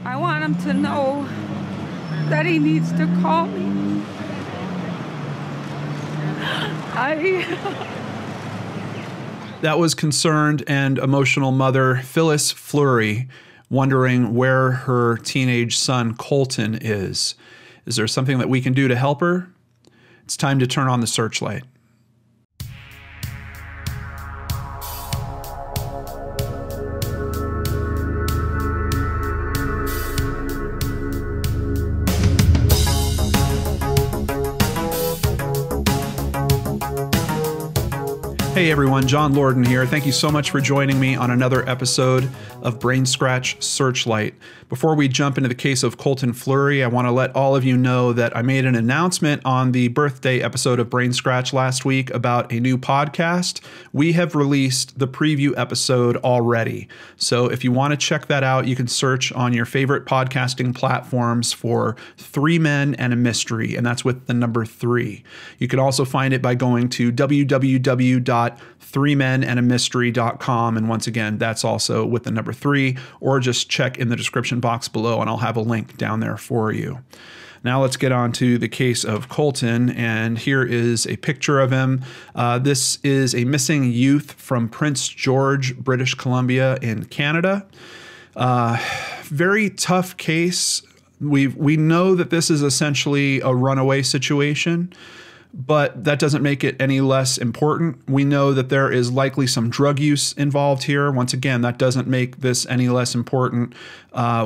I want him to know that he needs to call me. That was concerned and emotional mother Phyllis Fleury wondering where her teenage son Colten is. Is there something that we can do to help her? It's time to turn on the searchlight. Hey everyone, John Lorden here. Thank you so much for joining me on another episode of Brainscratch Searchlight. Before we jump into the case of Colten Fleury, I want to let all of you know that I made an announcement on the birthday episode of Brainscratch last week about a new podcast. We have released the preview episode already. So if you want to check that out, you can search on your favorite podcasting platforms for 3 Men and a Mystery, and that's with the number 3. You can also find it by going to www.3menandamystery.com, and once again, that's also with the number 3, or just check in the description box below and I'll have a link down there for you. Now let's get on to the case of Colten, and here is a picture of him. This is a missing youth from Prince George, British Columbia in Canada. Very tough case. We know that this is essentially a runaway situation, but that doesn't make it any less important. We know that there is likely some drug use involved here. Once again, that doesn't make this any less important.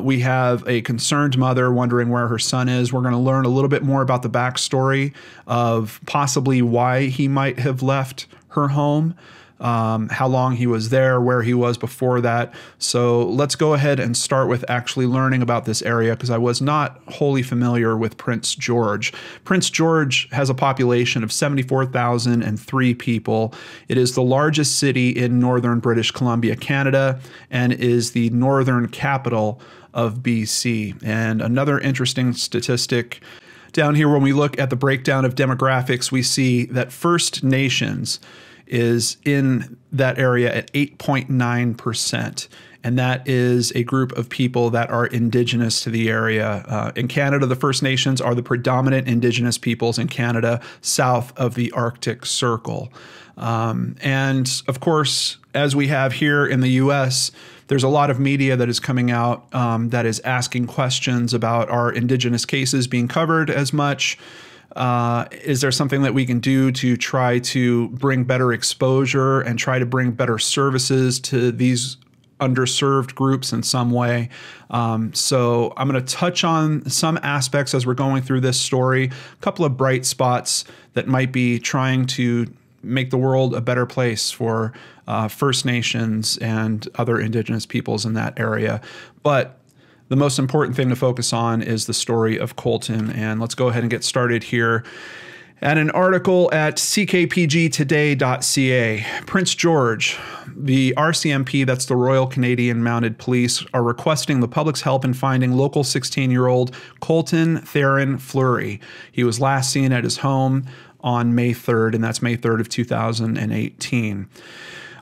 We have a concerned mother wondering where her son is. We're going to learn a little bit more about the backstory of possibly why he might have left her home, how long he was there, where he was before that. So let's go ahead and start with actually learning about this area, because I was not wholly familiar with Prince George. Prince George has a population of 74,003 people. It is the largest city in northern British Columbia, Canada, and is the northern capital of BC. And another interesting statistic down here, when we look at the breakdown of demographics, we see that First Nations is in that area at 8.9%. And that is a group of people that are indigenous to the area. In Canada, the First Nations are the predominant indigenous peoples in Canada, south of the Arctic Circle. And of course, as we have here in the US, there's a lot of media that is coming out that is asking questions about our indigenous cases being covered as much. Is there something that we can do to try to bring better exposure and try to bring better services to these underserved groups in some way? So I'm going to touch on some aspects as we're going through this story, a couple of bright spots that might be trying to make the world a better place for First Nations and other indigenous peoples in that area. But the most important thing to focus on is the story of Colten, and let's go ahead and get started here at an article at ckpgtoday.ca. Prince George, the RCMP, that's the Royal Canadian Mounted Police, are requesting the public's help in finding local 16-year-old Colten Theron Fleury. He was last seen at his home on May 3rd, and that's May 3rd of 2018.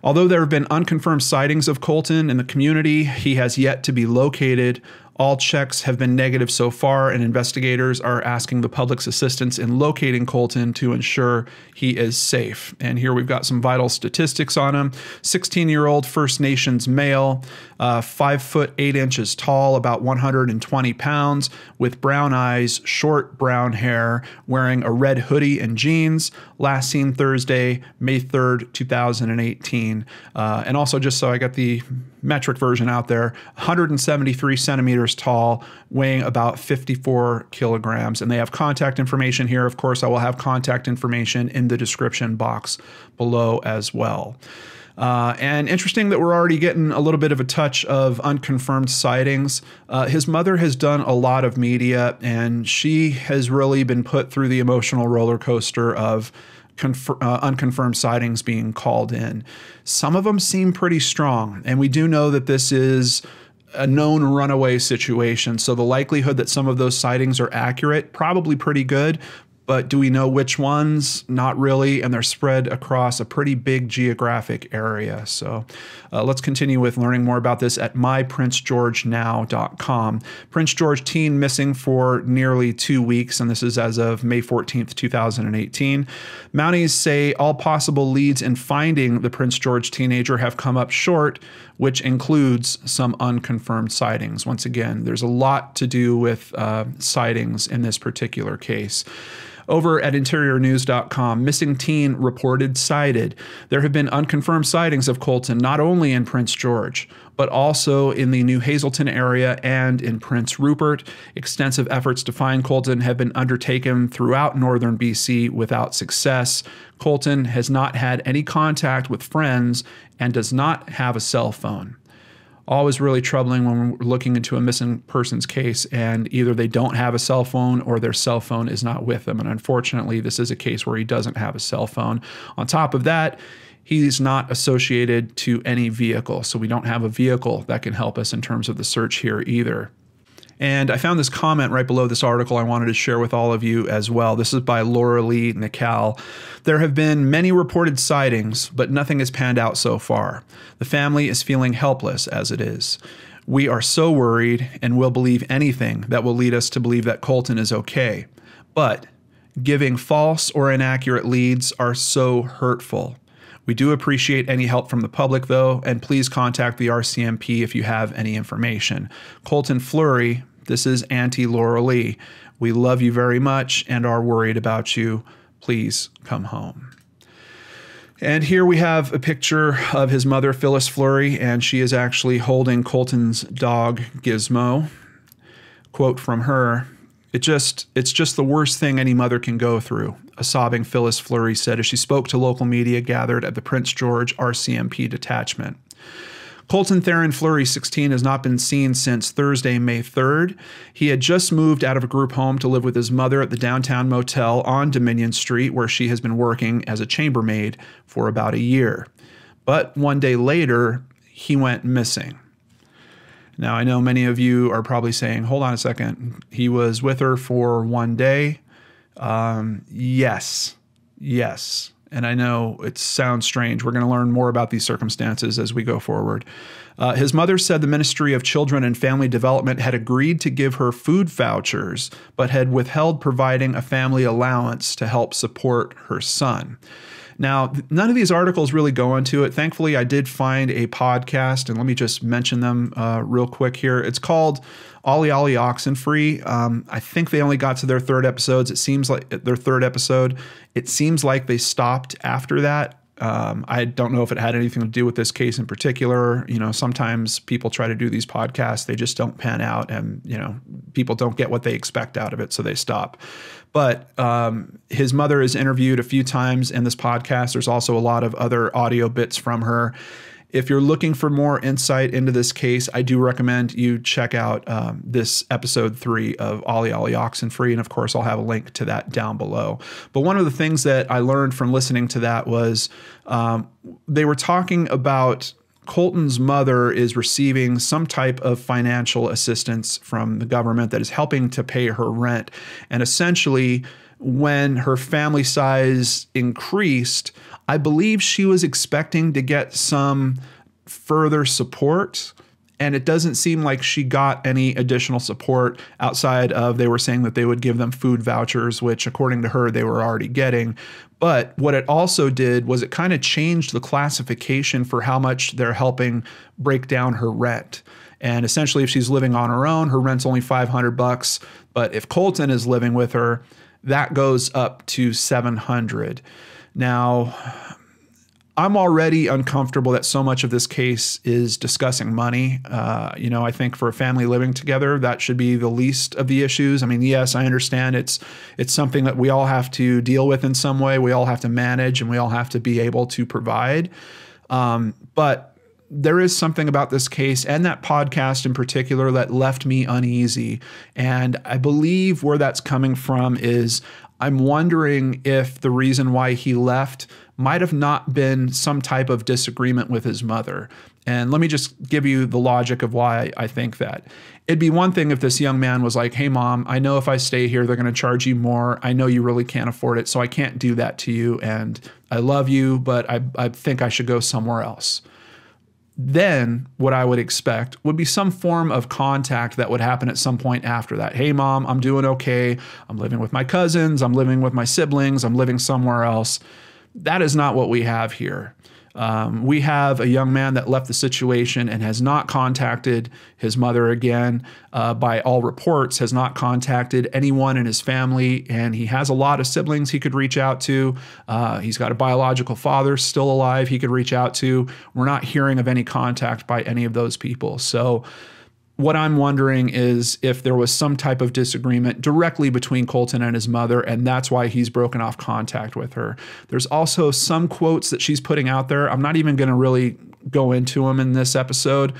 Although there have been unconfirmed sightings of Colten in the community, he has yet to be located. All checks have been negative so far, and investigators are asking the public's assistance in locating Colten to ensure he is safe. And here we've got some vital statistics on him. 16-year-old First Nations male, 5 foot 8 inches tall, about 120 pounds, with brown eyes, short brown hair, wearing a red hoodie and jeans. Last seen Thursday, May 3rd, 2018. And also, just so I got the metric version out there, 173 centimeters tall, weighing about 54 kilograms. And they have contact information here. Of course, I will have contact information in the description box below as well. And interesting that we're already getting a little bit of a touch of unconfirmed sightings. His mother has done a lot of media, and she has really been put through the emotional roller coaster of unconfirmed sightings being called in. Some of them seem pretty strong, and we do know that this is a known runaway situation, so the likelihood that some of those sightings are accurate, probably pretty good. but do we know which ones? Not really, and they're spread across a pretty big geographic area. So let's continue with learning more about this at myprincegeorgenow.com. Prince George teen missing for nearly 2 weeks, and this is as of May 14th, 2018. Mounties say all possible leads in finding the Prince George teenager have come up short, which includes some unconfirmed sightings. Once again, there's a lot to do with sightings in this particular case. Over at interiornews.com, missing teen reported sighted. There have been unconfirmed sightings of Colten not only in Prince George, but also in the New Hazelton area and in Prince Rupert. Extensive efforts to find Colten have been undertaken throughout northern BC without success. Colten has not had any contact with friends and does not have a cell phone. Always really troubling when we're looking into a missing persons case and either they don't have a cell phone or their cell phone is not with them. And unfortunately, this is a case where he doesn't have a cell phone. On top of that, he's not associated to any vehicle. So we don't have a vehicle that can help us in terms of the search here either. And I found this comment right below this article I wanted to share with all of you as well. This is by Laura Lee Nical. There have been many reported sightings, but nothing has panned out so far. The family is feeling helpless as it is. We are so worried and will believe anything that will lead us to believe that Colten is okay. But giving false or inaccurate leads are so hurtful. We do appreciate any help from the public, though, and please contact the RCMP if you have any information. Colten Fleury, this is Auntie Laura Lee. We love you very much and are worried about you. Please come home. And here we have a picture of his mother, Phyllis Fleury, and she is actually holding Colten's dog, Gizmo. Quote from her, It's just the worst thing any mother can go through, a sobbing Phyllis Fleury said as she spoke to local media gathered at the Prince George RCMP detachment. Colten Theron Fleury, 16, has not been seen since Thursday, May 3rd. He had just moved out of a group home to live with his mother at the downtown motel on Dominion Street, where she has been working as a chambermaid for about a year. But one day later, he went missing. Now, I know many of you are probably saying, hold on a second, he was with her for one day. Yes. And I know it sounds strange. We're going to learn more about these circumstances as we go forward. His mother said the Ministry of Children and Family Development had agreed to give her food vouchers, but had withheld providing a family allowance to help support her son. Now, none of these articles really go into it. Thankfully, I did find a podcast, and let me just mention them real quick here. It's called Olly Olly Oxen Free. I think they only got to their third episodes. It seems like their third episode. It seems like they stopped after that. I don't know if it had anything to do with this case in particular. You know, sometimes people try to do these podcasts, they just don't pan out, and, you know, people don't get what they expect out of it, so they stop. But his mother is interviewed a few times in this podcast. There's also a lot of other audio bits from her. If you're looking for more insight into this case, I do recommend you check out this episode 3 of Olly Olly Oxen Free. And of course, I'll have a link to that down below. But one of the things that I learned from listening to that was they were talking about Colten's mother is receiving some type of financial assistance from the government that is helping to pay her rent. And essentially, when her family size increased, I believe she was expecting to get some further support, and it doesn't seem like she got any additional support outside of, they were saying that they would give them food vouchers, which according to her, they were already getting. But what it also did was it kind of changed the classification for how much they're helping break down her rent. And essentially, if she's living on her own, her rent's only $500. But if Colten is living with her, that goes up to $700. Now, I'm already uncomfortable that so much of this case is discussing money. You know, I think for a family living together, that should be the least of the issues. I mean, yes, I understand it's something that we all have to deal with in some way. We all have to manage and we all have to be able to provide. But there is something about this case and that podcast in particular that left me uneasy. And I believe where that's coming from is I'm wondering if the reason why he left might have not been some type of disagreement with his mother. And let me just give you the logic of why I think that. It'd be one thing if this young man was like, hey, Mom, I know if I stay here, they're going to charge you more. I know you really can't afford it, so I can't do that to you. And I love you, but I think I should go somewhere else. Then what I would expect would be some form of contact that would happen at some point after that. Hey, Mom, I'm doing okay. I'm living with my cousins. I'm living with my siblings. I'm living somewhere else. That is not what we have here. We have a young man that left the situation and has not contacted his mother again, by all reports, has not contacted anyone in his family, and he has a lot of siblings he could reach out to. He's got a biological father still alive he could reach out to. We're not hearing of any contact by any of those people. So what I'm wondering is if there was some type of disagreement directly between Colten and his mother, and that's why he's broken off contact with her. There's also some quotes that she's putting out there. I'm not even going to really go into them in this episode,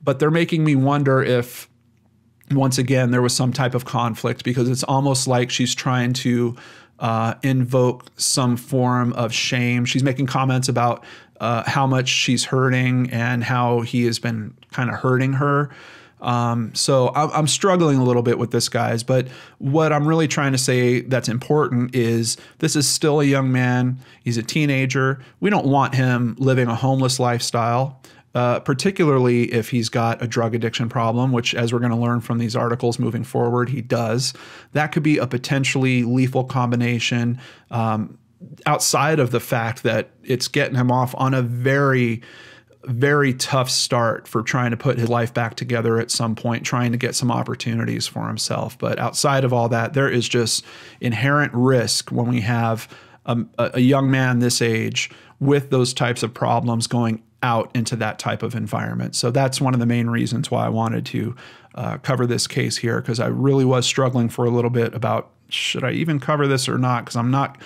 but they're making me wonder if, once again, there was some type of conflict, because it's almost like she's trying to invoke some form of shame. She's making comments about how much she's hurting and how he has been kind of hurting her. So I'm struggling a little bit with this, guys, but what I'm really trying to say that's important is this is still a young man. He's a teenager. We don't want him living a homeless lifestyle, particularly if he's got a drug addiction problem, which, as we're going to learn from these articles moving forward, he does. That could be a potentially lethal combination, outside of the fact that it's getting him off on a very tough start for trying to put his life back together at some point, trying to get some opportunities for himself. But outside of all that, there is just inherent risk when we have a young man this age with those types of problems going out into that type of environment. So that's one of the main reasons why I wanted to cover this case here, because I really was struggling for a little bit about, should I even cover this or not? Because I'm not...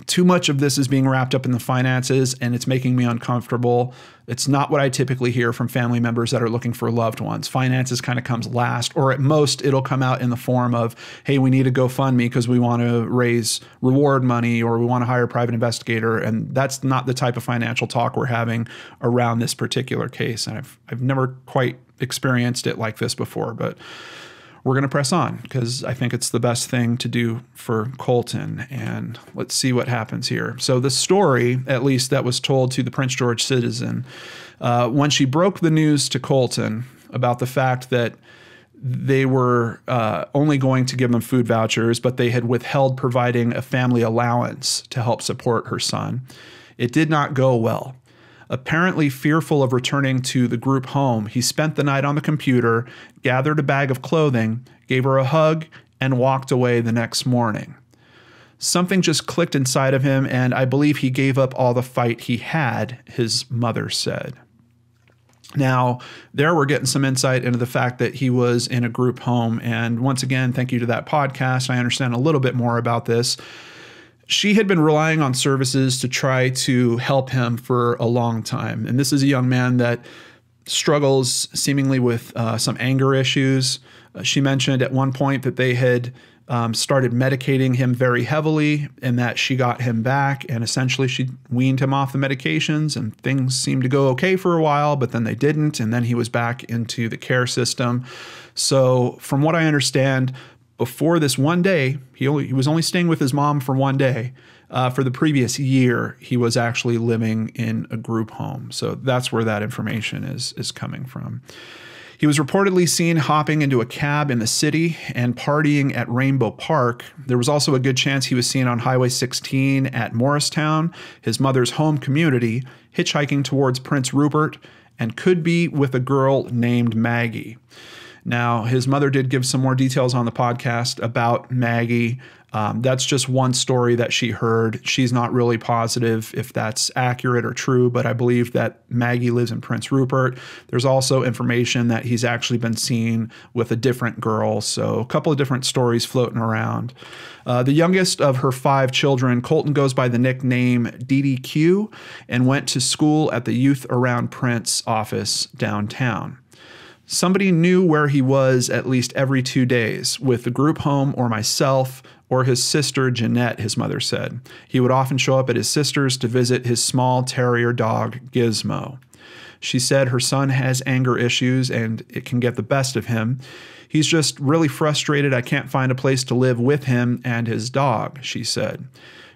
Too much of this is being wrapped up in the finances, and it's making me uncomfortable. It's not what I typically hear from family members that are looking for loved ones. Finances kind of comes last, or at most it'll come out in the form of, hey, we need a GoFundMe because we want to raise reward money, or we want to hire a private investigator. And that's not the type of financial talk we're having around this particular case. And I've never quite experienced it like this before, but we're going to press on because I think it's the best thing to do for Colten, and let's see what happens here. So the story, at least that was told to the Prince George Citizen, when she broke the news to Colten about the fact that they were only going to give them food vouchers, but they had withheld providing a family allowance to help support her son, it did not go well. Apparently fearful of returning to the group home, he spent the night on the computer, gathered a bag of clothing, gave her a hug, and walked away the next morning. Something just clicked inside of him, and I believe he gave up all the fight he had, his mother said. Now, there we're getting some insight into the fact that he was in a group home, and once again, thank you to that podcast. I understand a little bit more about this. She had been relying on services to try to help him for a long time. And this is a young man that struggles seemingly with some anger issues. She mentioned at one point that they had started medicating him very heavily, and that she got him back, and essentially she weaned him off the medications, and things seemed to go okay for a while, but then they didn't, and then he was back into the care system. So from what I understand, before this one day, he was only staying with his mom for one day. For the previous year, he was actually living in a group home. So that's where that information is coming from. He was reportedly seen hopping into a cab in the city and partying at Rainbow Park. There was also a good chance he was seen on Highway 16 at Morristown, his mother's home community, hitchhiking towards Prince Rupert, and could be with a girl named Maggie. Now, his mother did give some more details on the podcast about Maggie. That's just one story that she heard. She's not really positive if that's accurate or true, but I believe that Maggie lives in Prince Rupert. There's also information that he's actually been seen with a different girl. So a couple of different stories floating around. The youngest of her 5 children, Colten, goes by the nickname DDQ and went to school at the Youth Around Prince office downtown. Somebody knew where he was at least every 2 days, with the group home or myself or his sister Jeanette, his mother said. He would often show up at his sister's to visit his small terrier dog, Gizmo. She said her son has anger issues and it can get the best of him. He's just really frustrated I can't find a place to live with him and his dog, she said.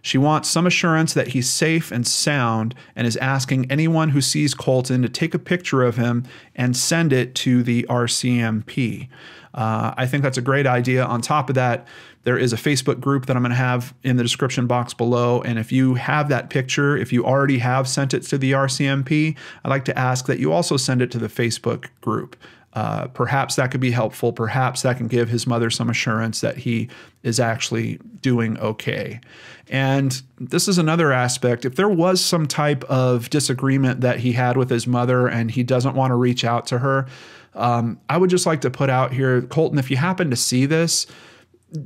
She wants some assurance that he's safe and sound and is asking anyone who sees Colten to take a picture of him and send it to the RCMP. I think that's a great idea. On top of that, there is a Facebook group that I'm going to have in the description box below. And if you have that picture, if you already have sent it to the RCMP, I'd like to ask that you also send it to the Facebook group. Perhaps that could be helpful. Perhaps that can give his mother some assurance that he is actually doing okay. And this is another aspect. If there was some type of disagreement that he had with his mother and he doesn't want to reach out to her, I would just like to put out here, Colten, if you happen to see this,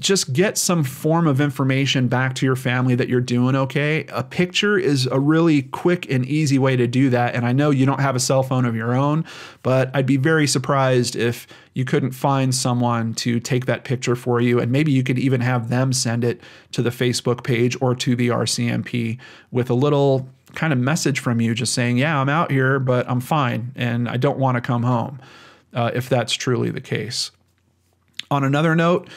just get some form of information back to your family that you're doing okay. A picture is a really quick and easy way to do that. And I know you don't have a cell phone of your own, but I'd be very surprised if you couldn't find someone to take that picture for you. And maybe you could even have them send it to the Facebook page or to the RCMP with a little kind of message from you just saying, yeah, I'm out here, but I'm fine and I don't want to come home, if that's truly the case. On another note,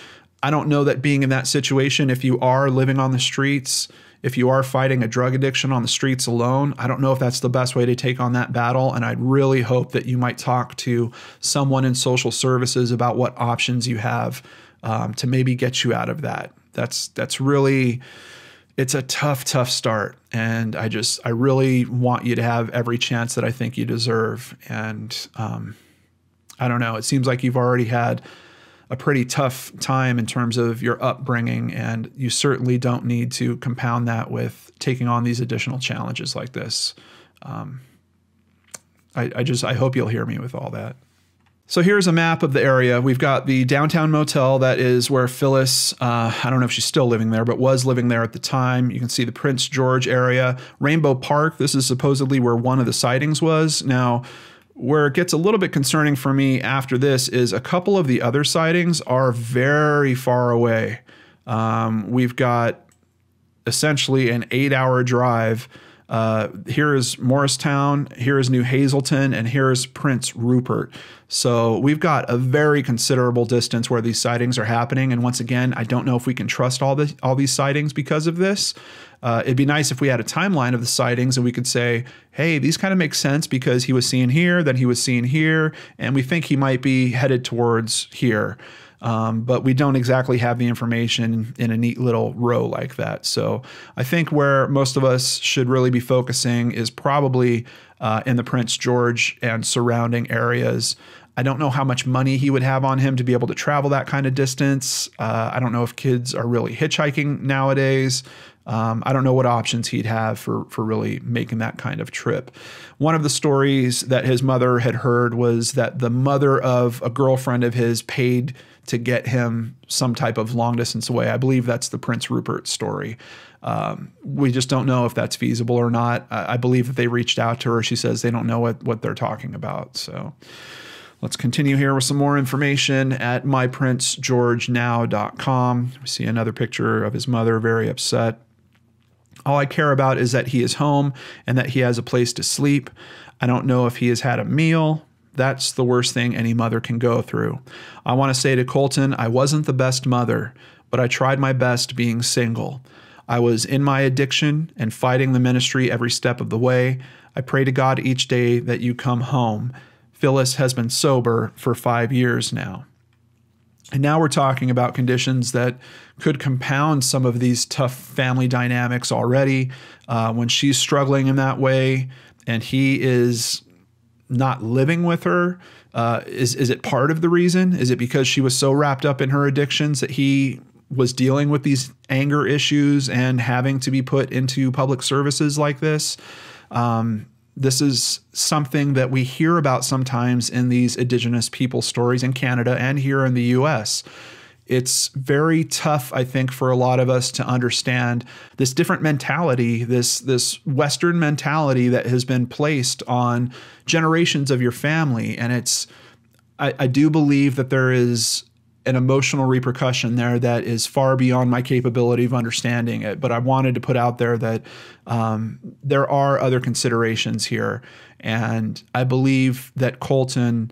I don't know that being in that situation, if you are living on the streets, if you are fighting a drug addiction on the streets alone, I don't know if that's the best way to take on that battle. And I'd really hope that you might talk to someone in social services about what options you have to maybe get you out of that. That's really, it's a tough start. And I really want you to have every chance that I think you deserve. And I don't know, it seems like you've already had a pretty tough time in terms of your upbringing, and you certainly don't need to compound that with taking on these additional challenges like this. I hope you'll hear me with all that. So here's a map of the area. We've got the downtown motel. That is where Phyllis, I don't know if she's still living there, but was living there at the time. You can see the Prince George area. Rainbow Park, this is supposedly where one of the sightings was. Now, where it gets a little bit concerning for me after this is a couple of the other sightings are very far away. We've got essentially an 8-hour drive. Here is Morristown, here is New Hazelton, and here is Prince Rupert. So we've got a very considerable distance where these sightings are happening. And once again, I don't know if we can trust all these sightings because of this. It'd be nice if we had a timeline of the sightings and we could say, hey, these kind of make sense because he was seen here, then he was seen here, and we think he might be headed towards here. But we don't exactly have the information in a neat little row like that. So I think where most of us should really be focusing is probably in the Prince George and surrounding areas. I don't know how much money he would have on him to be able to travel that kind of distance. I don't know if kids are really hitchhiking nowadays. I don't know what options he'd have for really making that kind of trip. One of the stories that his mother had heard was that the mother of a girlfriend of his paid to get him some type of long distance away. I believe that's the Prince Rupert story. We just don't know if that's feasible or not. I believe that they reached out to her. She says they don't know what they're talking about. So let's continue here with some more information at myprincegeorgenow.com. We see another picture of his mother, very upset. All I care about is that he is home and that he has a place to sleep. I don't know if he has had a meal. That's the worst thing any mother can go through. I want to say to Colten, I wasn't the best mother, but I tried my best being single. I was in my addiction and fighting the ministry every step of the way. I pray to God each day that you come home. Phyllis has been sober for 5 years now. And now we're talking about conditions that could compound some of these tough family dynamics already. When she's struggling in that way and he is not living with her, is it part of the reason? Is it because she was so wrapped up in her addictions that he was dealing with these anger issues and having to be put into public services like this. This is something that we hear about sometimes in these Indigenous people stories in Canada and here in the US. It's very tough, I think, for a lot of us to understand this different mentality, this Western mentality that has been placed on generations of your family. And I do believe that there is an emotional repercussion there that is far beyond my capability of understanding it. But I wanted to put out there that there are other considerations here. And I believe that Colten,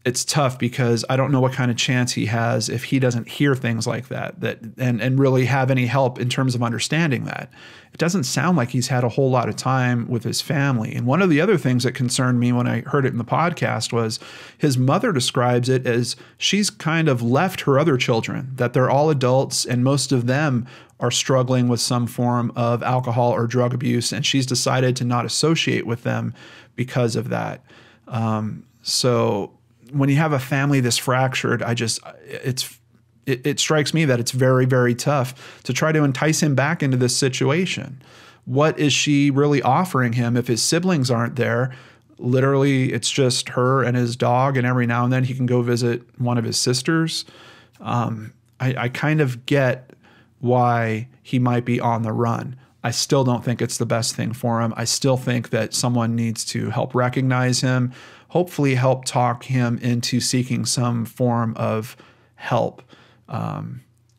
it's tough because I don't know what kind of chance he has if he doesn't hear things like that and really have any help in terms of understanding that. It doesn't sound like he's had a whole lot of time with his family. And one of the other things that concerned me when I heard it in the podcast was his mother describes it as she's kind of left her other children, that they're all adults and most of them are struggling with some form of alcohol or drug abuse, and she's decided to not associate with them because of that. So when you have a family this fractured, it strikes me that it's very, very tough to try to entice him back into this situation. What is she really offering him if his siblings aren't there? Literally, it's just her and his dog, and every now and then he can go visit one of his sisters. I kind of get why he might be on the run. I still don't think it's the best thing for him. I still think that someone needs to help recognize him, hopefully help talk him into seeking some form of help,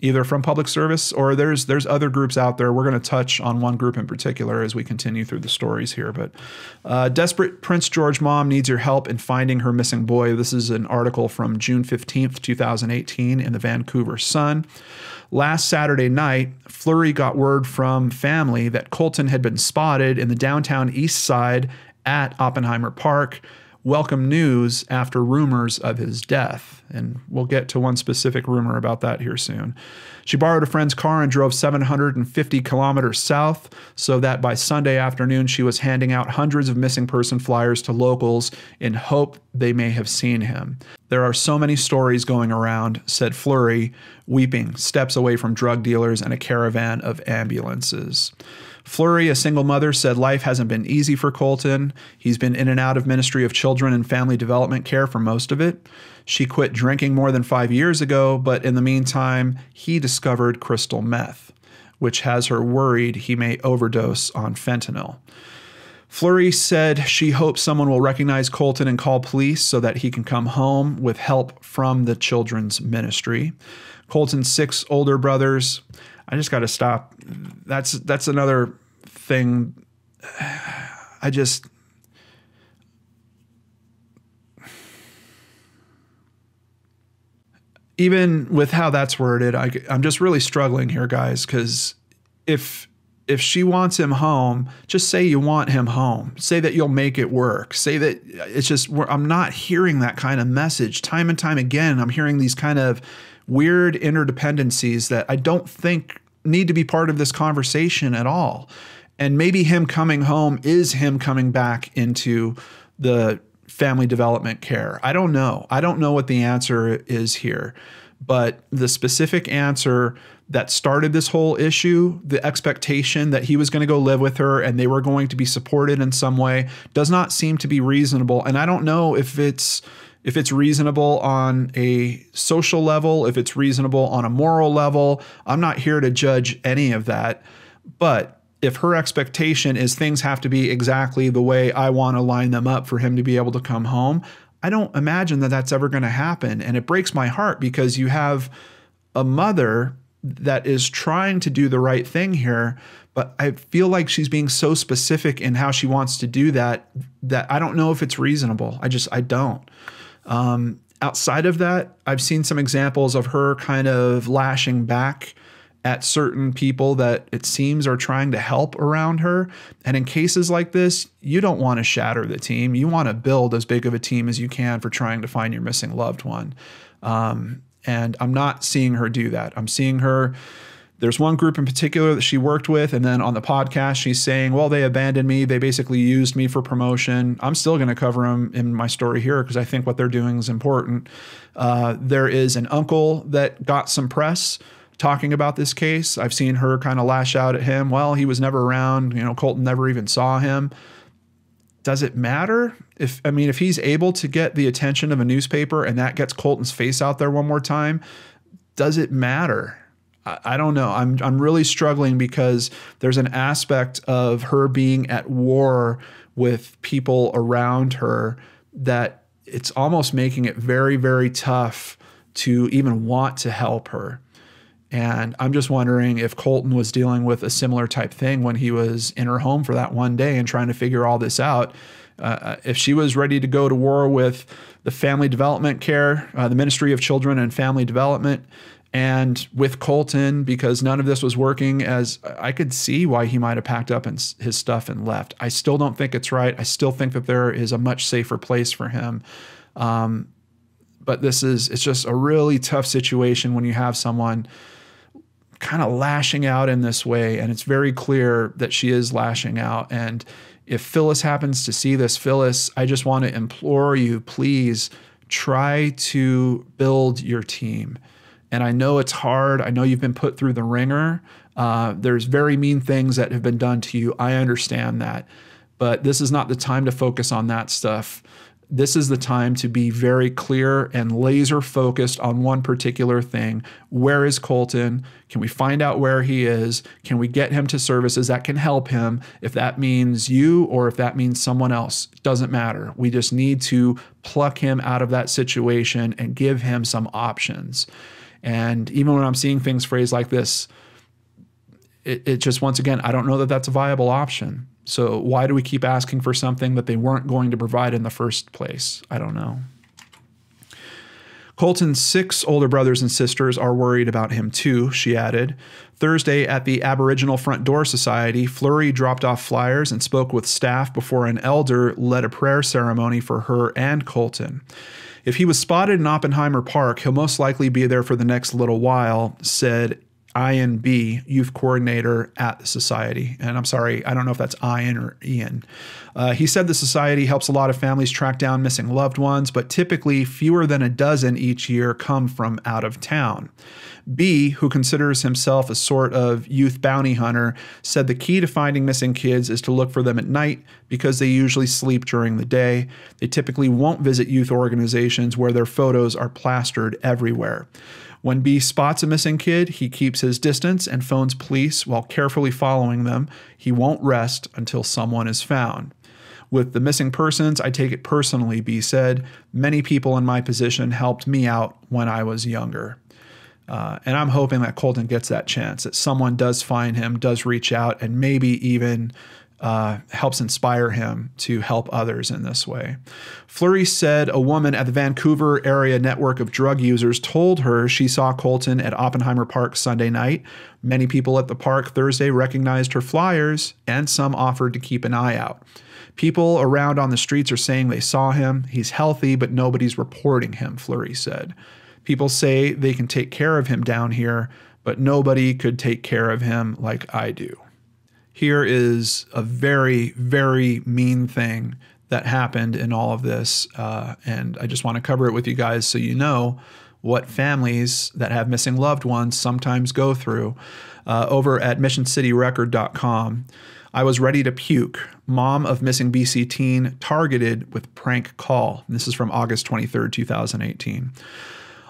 either from public service or there's other groups out there. We're going to touch on one group in particular as we continue through the stories here. But desperate Prince George mom needs your help in finding her missing boy. This is an article from June 15th, 2018 in the Vancouver Sun. Last Saturday night, Fleury got word from family that Colten had been spotted in the downtown east side at Oppenheimer Park. Welcome news after rumors of his death. And we'll get to one specific rumor about that here soon. She borrowed a friend's car and drove 750 kilometers south so that by Sunday afternoon she was handing out hundreds of missing person flyers to locals in hope they may have seen him. There are so many stories going around, said Fleury, weeping, steps away from drug dealers and a caravan of ambulances. Fleury, a single mother, said life hasn't been easy for Colten. He's been in and out of Ministry of Children and Family Development care for most of it. She quit drinking more than 5 years ago, but in the meantime, he discovered crystal meth, which has her worried he may overdose on fentanyl. Fleury said she hopes someone will recognize Colten and call police so that he can come home with help from the children's ministry. Colten's 6 older brothers. I just got to stop. That's another thing. Even with how that's worded, I'm just really struggling here, guys, because if she wants him home, just say you want him home. Say that you'll make it work. Say that it's just, I'm not hearing that kind of message. Time and time again, I'm hearing these kind of weird interdependencies that I don't think need to be part of this conversation at all. And maybe him coming home is him coming back into the family development care. I don't know. I don't know what the answer is here. But the specific answer that started this whole issue, the expectation that he was going to go live with her and they were going to be supported in some way, does not seem to be reasonable. And I don't know if it's reasonable on a social level, if it's reasonable on a moral level. I'm not here to judge any of that. But if her expectation is things have to be exactly the way I want to line them up for him to be able to come home, I don't imagine that that's ever going to happen. And it breaks my heart because you have a mother that is trying to do the right thing here, but I feel like she's being so specific in how she wants to do that I don't know if it's reasonable. I don't. Outside of that, I've seen some examples of her kind of lashing back at certain people that it seems are trying to help around her. And in cases like this, you don't want to shatter the team. You want to build as big of a team as you can for trying to find your missing loved one. And I'm not seeing her do that. I'm seeing her. There's one group in particular that she worked with, and then on the podcast, she's saying, well, they abandoned me. They basically used me for promotion. I'm still going to cover them in my story here because I think what they're doing is important. There is an uncle that got some press talking about this case. I've seen her kind of lash out at him. Well, he was never around. Colten never even saw him. Does it matter? If he's able to get the attention of a newspaper and that gets Colten's face out there one more time, does it matter? I don't know. I'm really struggling because there's an aspect of her being at war with people around her that it's almost making it very, very tough to even want to help her. And I'm just wondering if Colten was dealing with a similar type thing when he was in her home for that one day and trying to figure all this out. If she was ready to go to war with the Family Development Care, the Ministry of Children and Family Development, and with Colten, because none of this was working, as I could see why he might have packed up his stuff and left. I still don't think it's right. I still think that there is a much safer place for him. But it's just a really tough situation when you have someone kind of lashing out in this way. And it's very clear that she is lashing out. And if Phyllis happens to see this, Phyllis, I just want to implore you, please try to build your team. And I know it's hard. I know you've been put through the ringer. There's very mean things that have been done to you. I understand that. But this is not the time to focus on that stuff. This is the time to be very clear and laser focused on one particular thing. Where is Colten? Can we find out where he is? Can we get him to services that can help him? If that means you or if that means someone else, it doesn't matter. We just need to pluck him out of that situation and give him some options. And even when I'm seeing things phrased like this, it just, once again, I don't know that that's a viable option. So why do we keep asking for something that they weren't going to provide in the first place? I don't know. Colten's 6 older brothers and sisters are worried about him too, she added. Thursday at the Aboriginal Front Door Society, Fleury dropped off flyers and spoke with staff before an elder led a prayer ceremony for her and Colten. If he was spotted in Oppenheimer Park, he'll most likely be there for the next little while, said Ian B., youth coordinator at the society. And I'm sorry, I don't know if that's Ian or Ian. He said the society helps a lot of families track down missing loved ones, but typically fewer than a dozen each year come from out of town. B., who considers himself a sort of youth bounty hunter, said the key to finding missing kids is to look for them at night because they usually sleep during the day. They typically won't visit youth organizations where their photos are plastered everywhere. When B spots a missing kid, he keeps his distance and phones police while carefully following them. He won't rest until someone is found. With the missing persons, I take it personally, B said. Many people in my position helped me out when I was younger. And I'm hoping that Colten gets that chance, that someone does find him, does reach out, and maybe even helps inspire him to help others in this way. Fleury said a woman at the Vancouver area network of drug users told her she saw Colten at Oppenheimer Park Sunday night. Many people at the park Thursday recognized her flyers, and some offered to keep an eye out. People around on the streets are saying they saw him. He's healthy, but nobody's reporting him, Fleury said. People say they can take care of him down here, but nobody could take care of him like I do. Here is a very, very mean thing that happened in all of this, and I just want to cover it with you guys so you know what families that have missing loved ones sometimes go through. Over at missioncityrecord.com, I was ready to puke. Mom of missing BC teen targeted with prank call. This is from August 23rd, 2018.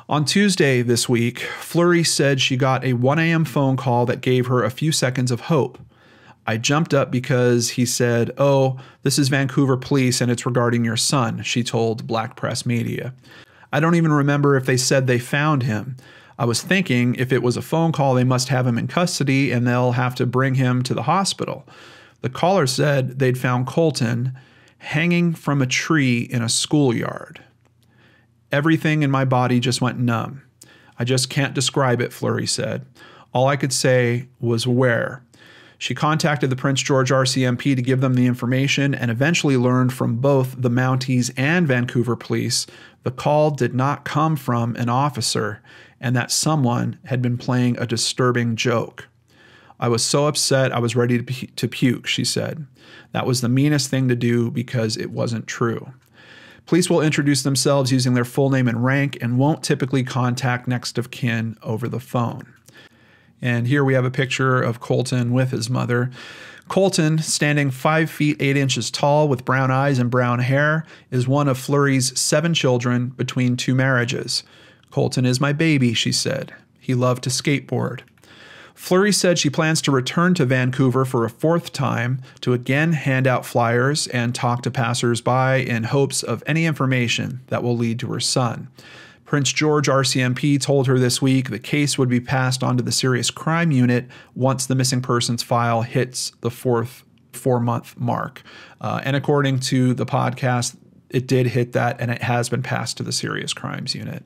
On Tuesday this week, Fleury said she got a 1 a.m. phone call that gave her a few seconds of hope. I jumped up because he said, "Oh, this is Vancouver police and it's regarding your son," she told Black Press Media. I don't even remember if they said they found him. I was thinking if it was a phone call, they must have him in custody and they'll have to bring him to the hospital. The caller said they'd found Colten hanging from a tree in a schoolyard. Everything in my body just went numb. I just can't describe it, Fleury said. All I could say was where. She contacted the Prince George RCMP to give them the information and eventually learned from both the Mounties and Vancouver police the call did not come from an officer and that someone had been playing a disturbing joke. I was so upset I was ready to puke, she said. That was the meanest thing to do because it wasn't true. Police will introduce themselves using their full name and rank and won't typically contact next of kin over the phone. And here we have a picture of Colten with his mother. Colten, standing 5 feet 8 inches tall with brown eyes and brown hair, is one of Fleury's 7 children between 2 marriages. Colten is my baby, she said. He loved to skateboard. Fleury said she plans to return to Vancouver for a 4th time to again hand out flyers and talk to passers-by in hopes of any information that will lead to her son. Prince George RCMP told her this week the case would be passed on to the Serious Crime Unit once the missing persons file hits the 4-month mark. And according to the podcast, it did hit that, and it has been passed to the Serious Crimes Unit.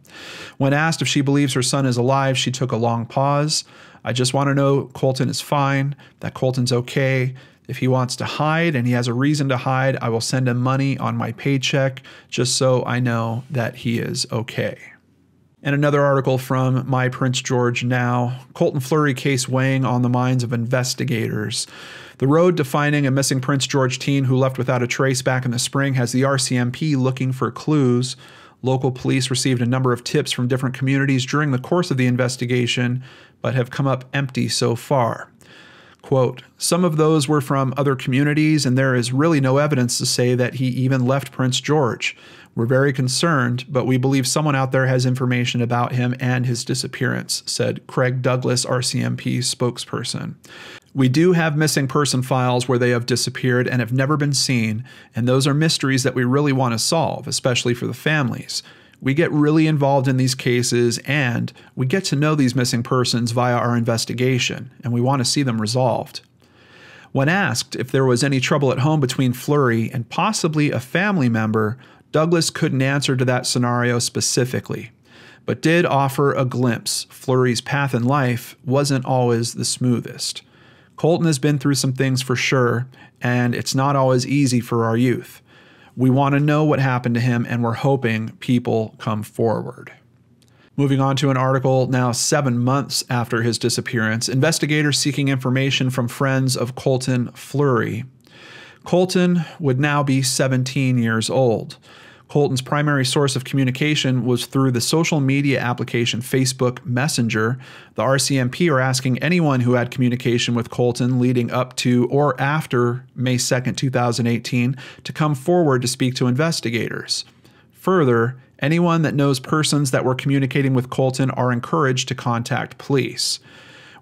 When asked if she believes her son is alive, she took a long pause. I just want to know Colten is fine, that Colten's okay. If he wants to hide and he has a reason to hide, I will send him money on my paycheck just so I know that he is okay. And another article from My Prince George Now, Colten Fleury case weighing on the minds of investigators. The road to finding a missing Prince George teen who left without a trace back in the spring has the RCMP looking for clues. Local police received a number of tips from different communities during the course of the investigation, but have come up empty so far. Quote, some of those were from other communities, and there is really no evidence to say that he even left Prince George. We're very concerned, but we believe someone out there has information about him and his disappearance, said Craig Douglas, RCMP spokesperson. We do have missing person files where they have disappeared and have never been seen, and those are mysteries that we really want to solve, especially for the families. We get really involved in these cases, and we get to know these missing persons via our investigation, and we want to see them resolved. When asked if there was any trouble at home between Fleury and possibly a family member, Douglas couldn't answer to that scenario specifically, but did offer a glimpse. Fleury's path in life wasn't always the smoothest. Colten has been through some things for sure, and it's not always easy for our youth. We want to know what happened to him, and we're hoping people come forward. Moving on to an article now 7 months after his disappearance, investigators seeking information from friends of Colten Fleury. Colten would now be 17 years old. Colten's primary source of communication was through the social media application Facebook Messenger. The RCMP are asking anyone who had communication with Colten leading up to or after May 2nd, 2018 to come forward to speak to investigators. Further, anyone that knows persons that were communicating with Colten are encouraged to contact police.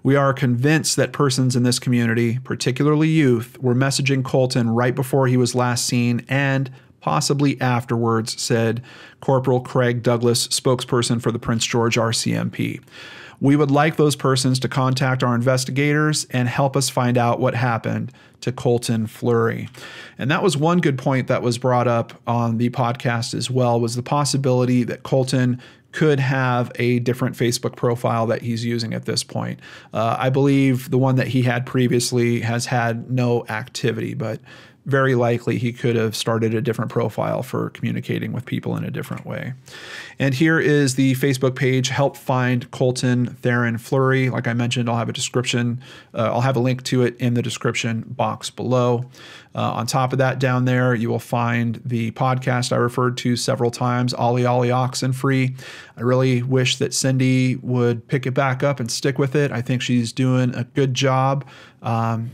We are convinced that persons in this community, particularly youth, were messaging Colten right before he was last seen and possibly afterwards, said Corporal Craig Douglas, spokesperson for the Prince George RCMP. We would like those persons to contact our investigators and help us find out what happened to Colten Fleury. And that was one good point that was brought up on the podcast as well, was the possibility that Colten could have a different Facebook profile that he's using at this point. I believe the one that he had previously has had no activity, but very likely he could have started a different profile for communicating with people in a different way. And here is the Facebook page, Help Find Colten Theron Fleury. Like I mentioned, I'll have a description. I'll have a link to it in the description box below. On top of that, down there, you will find the podcast I referred to several times, Olly Olly Oxen Free. I really wish that Cindy would pick it back up and stick with it. I think she's doing a good job.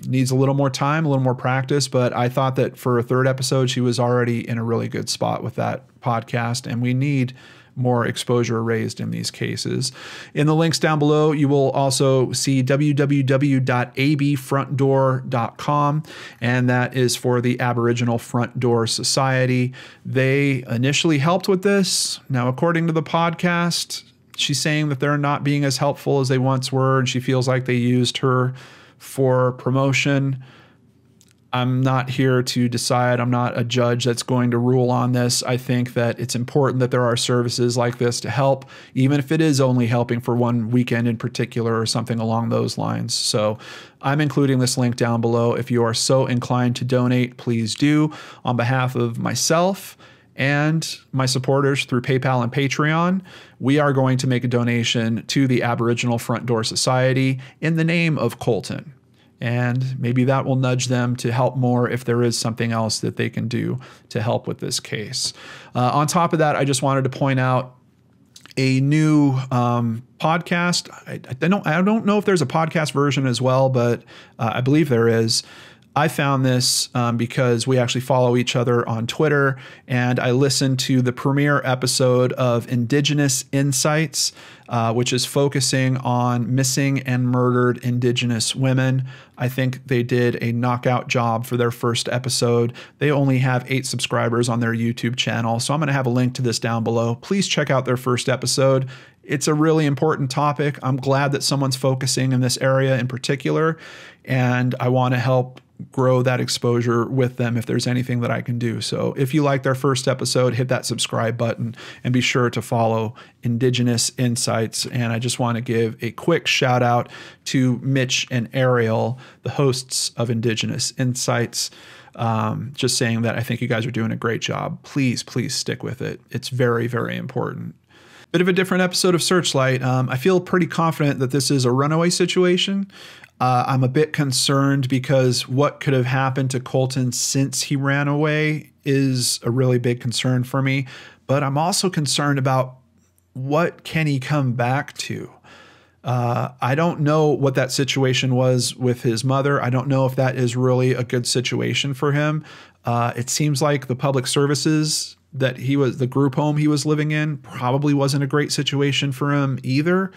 Needs a little more time, a little more practice, but I thought that for a 3rd episode, she was already in a really good spot with that podcast, and we need more exposure raised in these cases. In the links down below, you will also see www.abfrontdoor.com, and that is for the Aboriginal Front Door Society. They initially helped with this. Now, according to the podcast, she's saying that they're not being as helpful as they once were, and she feels like they used her for promotion. I'm not here to decide. I'm not a judge that's going to rule on this. I think that it's important that there are services like this to help, even if it is only helping for one weekend in particular or something along those lines. So I'm including this link down below. If you are so inclined to donate, please do. On behalf of myself and my supporters through PayPal and Patreon, we are going to make a donation to the Aboriginal Front Door Society in the name of Colten. And maybe that will nudge them to help more if there is something else that they can do to help with this case. On top of that, I just wanted to point out a new podcast. I don't know if there's a podcast version as well, but I believe there is. I found this because we actually follow each other on Twitter, and I listened to the premiere episode of Indigenous Insights, which is focusing on missing and murdered Indigenous women. I think they did a knockout job for their first episode. They only have 8 subscribers on their YouTube channel, so I'm going to have a link to this down below. Please check out their first episode. It's a really important topic. I'm glad that someone's focusing in this area in particular, and I want to help grow that exposure with them if there's anything that I can do. So if you like their first episode, hit that subscribe button and be sure to follow Indigenous Insights. And I just want to give a quick shout out to Mitch and Ariel, the hosts of Indigenous Insights. Just saying that I think you guys are doing a great job. Please, please stick with it. It's very, very important. Bit of a different episode of Searchlight. I feel pretty confident that this is a runaway situation. I'm a bit concerned because what could have happened to Colten since he ran away is a really big concern for me. But I'm also concerned about what can he come back to. I don't know what that situation was with his mother. I don't know if that is really a good situation for him. It seems like the public services that the group home he was living in probably wasn't a great situation for him either.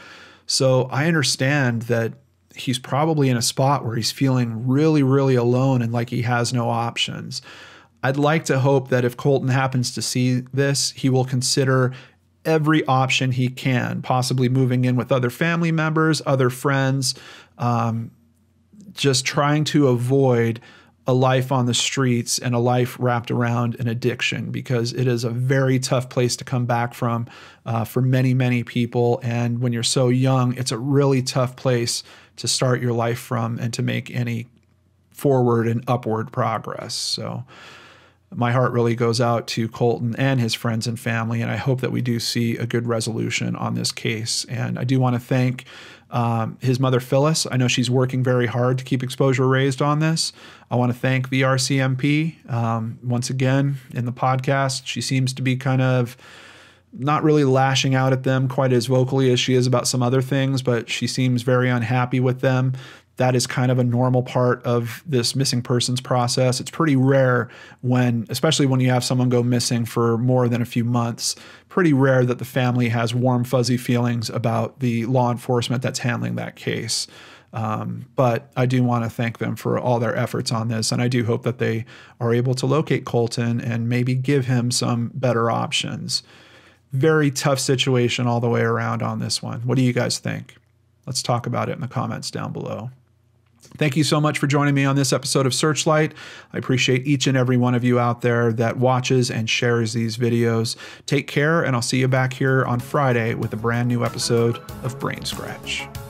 So I understand that he's probably in a spot where he's feeling really, really alone and like he has no options. I'd like to hope that if Colten happens to see this, he will consider every option he can, possibly moving in with other family members, other friends, just trying to avoid a life on the streets and a life wrapped around an addiction, because it is a very tough place to come back from for many, many people. And when you're so young, it's a really tough place to start your life from and to make any forward and upward progress. So my heart really goes out to Colten and his friends and family, and I hope that we do see a good resolution on this case. And I do want to thank his mother, Phyllis. I know she's working very hard to keep exposure raised on this. I want to thank the RCMP once again in the podcast. She seems to be kind of not really lashing out at them quite as vocally as she is about some other things, but she seems very unhappy with them. That is kind of a normal part of this missing persons process. It's pretty rare especially when you have someone go missing for more than a few months, pretty rare that the family has warm, fuzzy feelings about the law enforcement that's handling that case. But I do want to thank them for all their efforts on this, and I do hope that they are able to locate Colten and maybe give him some better options. Very tough situation all the way around on this one. What do you guys think? Let's talk about it in the comments down below. Thank you so much for joining me on this episode of Searchlight. I appreciate each and every one of you out there that watches and shares these videos. Take care, and I'll see you back here on Friday with a brand new episode of Brainscratch.